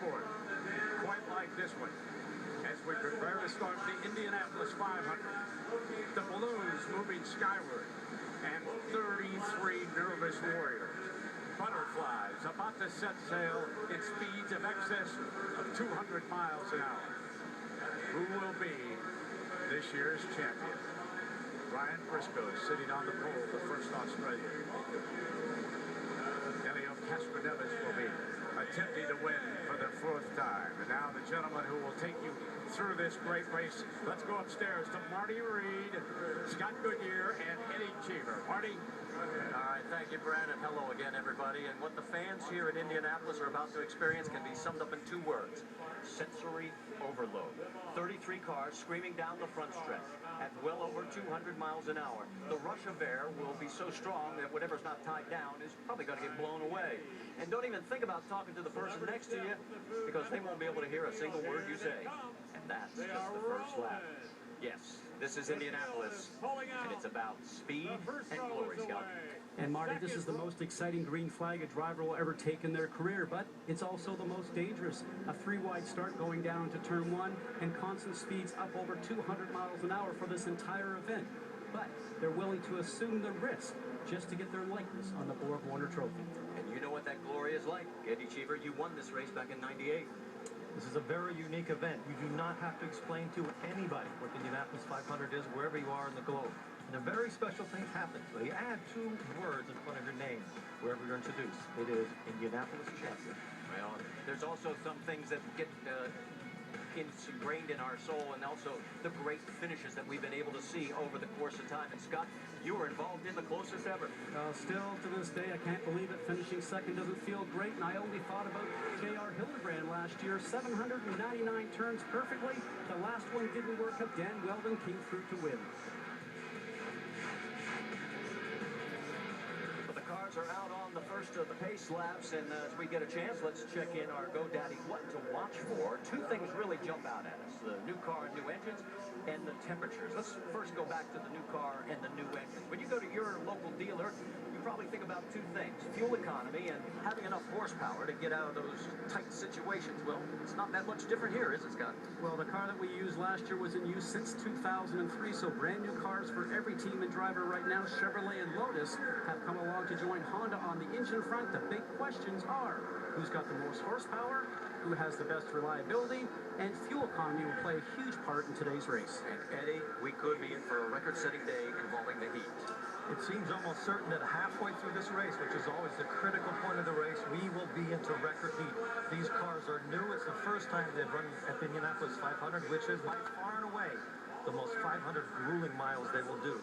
sport, quite like this one, as we prepare to start the Indianapolis 500. The balloons moving skyward, and 33 nervous warriors. Butterflies about to set sail in speeds of excess of 200 miles an hour. Who will be this year's champion? Ryan Briscoe sitting on the pole, the first Australian. Elio Castroneves will be attempting to win for the fourth time. And now the gentleman who will take you through this great race. Let's go upstairs to Marty Reed, Scott Goodyear, and Eddie Cheever. Marty? All right, thank you, Brad, and hello again, everybody. And what the fans here at Indianapolis are about to experience can be summed up in 2 words: sensory overload. 33 cars screaming down the front stretch at well over 200 miles an hour. The rush of air will be so strong that whatever's not tied down is probably going to get blown away. And don't even think about talking to the person next to you, because they won't be able to hear a single word you say. And that's just the first lap. Yes, this is Indianapolis, and it's about speed and glory, Scott. And Marty, this is the most exciting green flag a driver will ever take in their career, but it's also the most dangerous. A 3-wide start going down to turn 1 and constant speeds up over 200 miles an hour for this entire event. But they're willing to assume the risk just to get their likeness on the Borg Warner Trophy. And you know what that glory is like. Eddie Cheever, you won this race back in '98. This is a very unique event. You do not have to explain to anybody what the Indianapolis 500 is wherever you are in the globe. And a very special thing happens. They add 2 words in front of your name wherever you're introduced. It is Indianapolis champion. Well, there's also some things that get ingrained in our soul, and also the great finishes that we've been able to see over the course of time. And Scott, you were involved in the closest ever. Still to this day, I can't believe it. Finishing second doesn't feel great, and I only thought about J.R. Hildebrand last year. 799 turns perfectly. The last one didn't work out. Dan Weldon came through to win. Cars are out on the first of the pace laps, and as we get a chance, let's check in our GoDaddy what to watch for. 2 things really jump out at us: the new car and new engines, and the temperatures. Let's first go back to the new car and the new engines. When you go to your local dealer, you probably think about 2 things: fuel economy and having enough horsepower to get out of those tight situations. Well, it's not that much different here, is it, Scott? Well, the car that we used last year was in use since 2003, so brand new cars for every team and driver right now. Chevrolet and Lotus have come along to join Honda on the engine front. The big questions are: who's got the most horsepower, who has the best reliability, and fuel economy will play a huge part in today's race. And Eddie, we could be in for a record-setting day involving the heat. It seems almost certain that halfway through this race, which is always the critical point of the race, we will be into record heat. These cars are new. It's the first time they've run at the Indianapolis 500, which is by far and away the most 500 grueling miles they will do.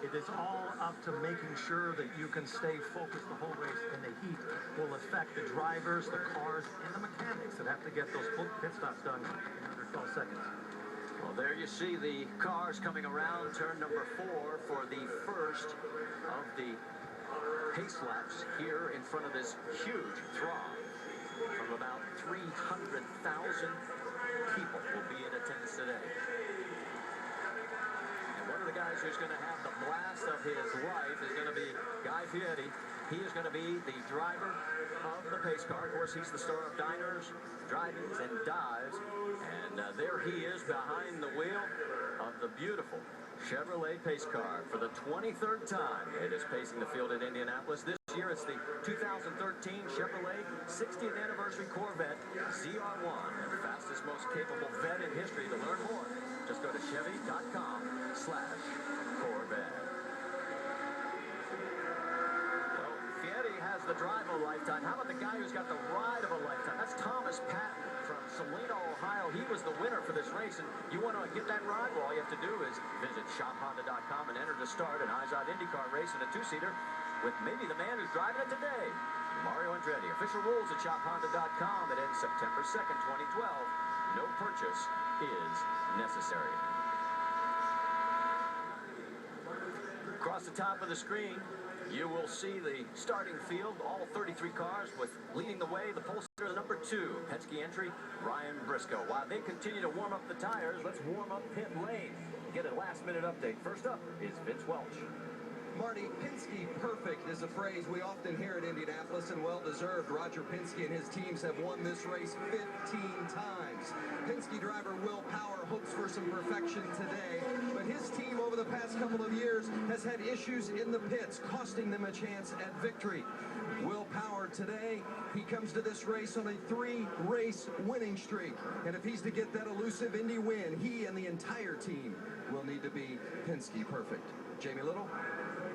It is all up to making sure that you can stay focused the whole race, and the heat will affect the drivers, the cars, and the mechanics that have to get those pit stops done in under 12 seconds. Well, there you see the cars coming around turn number 4 for the first of the pace laps here in front of this huge throng. From about 300,000 people will be in attendance today. One of the guys who's going to have the blast of his life is going to be Guy Fieri. He is going to be the driver of the pace car. Of course, he's the star of diners, drive-ins, and dives. And there he is behind the wheel of the beautiful Chevrolet pace car for the 23rd time. It is pacing the field at Indianapolis. This year, it's the 2013 Chevrolet 60th anniversary Corvette ZR1, the fastest, most capable vet in history. To learn more, just go to Chevy.com/Corvette. Well, Fieri has the drive of a lifetime. How about the guy who's got the ride of a lifetime? That's Thomas Patton from Salina, Ohio. He was the winner for this race, and you want to get that ride? Well, all you have to do is visit shophonda.com and enter to start an IZOD IndyCar race in a 2-seater with maybe the man who's driving it today, Mario Andretti. Official rules at shophonda.com. It ends September 2nd, 2012. No purchase is necessary. Across the top of the screen, you will see the starting field, all 33 cars, with leading the way, the pole sitter, number 2, Penske entry, Ryan Briscoe. While they continue to warm up the tires, let's warm up pit lane. Get a last-minute update. First up is Vince Welch. Marty, Penske perfect is a phrase we often hear at Indianapolis, and well-deserved. Roger Penske and his teams have won this race 15 times. Penske driver Will Power hopes for some perfection today, but his team over the past couple of years has had issues in the pits, costing them a chance at victory. Will Power today, he comes to this race on a 3-race winning streak, and if he's to get that elusive Indy win, he and the entire team will need to be Penske perfect. Jamie Little.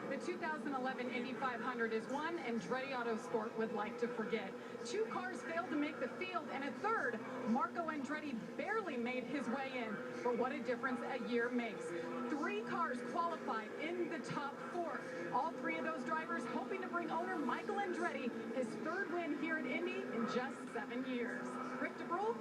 The 2011 Indy 500 is one Andretti Autosport would like to forget. 2 cars failed to make the field, and a third, Marco Andretti, barely made his way in. But what a difference a year makes. 3 cars qualified in the top 4. All 3 of those drivers hoping to bring owner Michael Andretti his 3rd win here at Indy in just 7 years. Rick DeBrule?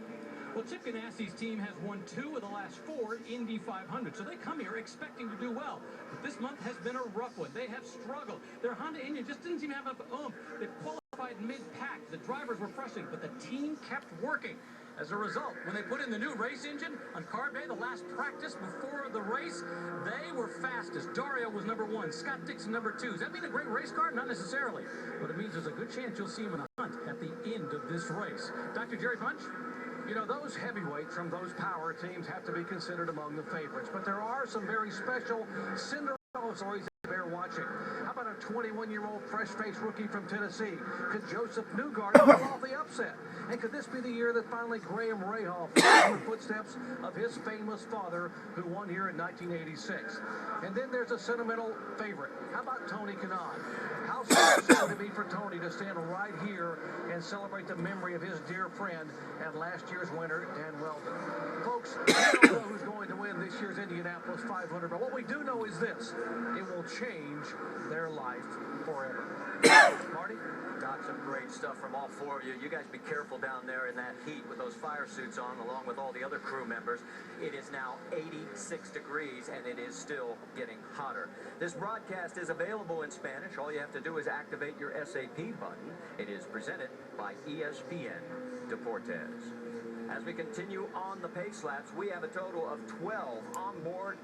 Well, Chip Ganassi's team has won 2 of the last 4 Indy 500, so they come here expecting to do well. But this month has been a rough one. They have struggled. Their Honda engine just didn't seem to have enough oomph. They qualified mid-pack. The drivers were frustrated, but the team kept working. As a result, when they put in the new race engine on carb day, the last practice before the race, they were fastest. Dario was number 1, Scott Dixon number 2. Does that mean a great race car? Not necessarily. But it means there's a good chance you'll see him in a hunt at the end of this race. Dr. Jerry Punch? You know, those heavyweights from those power teams have to be considered among the favorites, but there are some very special Cinderella stories that bear watching. How about a 21-year-old fresh-faced rookie from Tennessee? Could Joseph Newgarden pull off the upset? And could this be the year that finally Graham Rahal follows in the footsteps of his famous father, who won here in 1986? And then there's a sentimental favorite. How about Tony Kanaan? How special would it be for Tony to stand right here and celebrate the memory of his dear friend and last year's winner, Dan Weldon? Folks, we don't know who's going to win this year's Indianapolis 500, but what we do know is this: it will change their life forever. Marty? Got some great stuff from all 4 of you. You guys be careful down there in that heat with those fire suits on, along with all the other crew members. It is now 86 degrees, and it is still getting hotter. This broadcast is available in Spanish. All you have to do is activate your SAP button. It is presented by ESPN Deportes. As we continue on the pace laps, we have a total of 12 on board.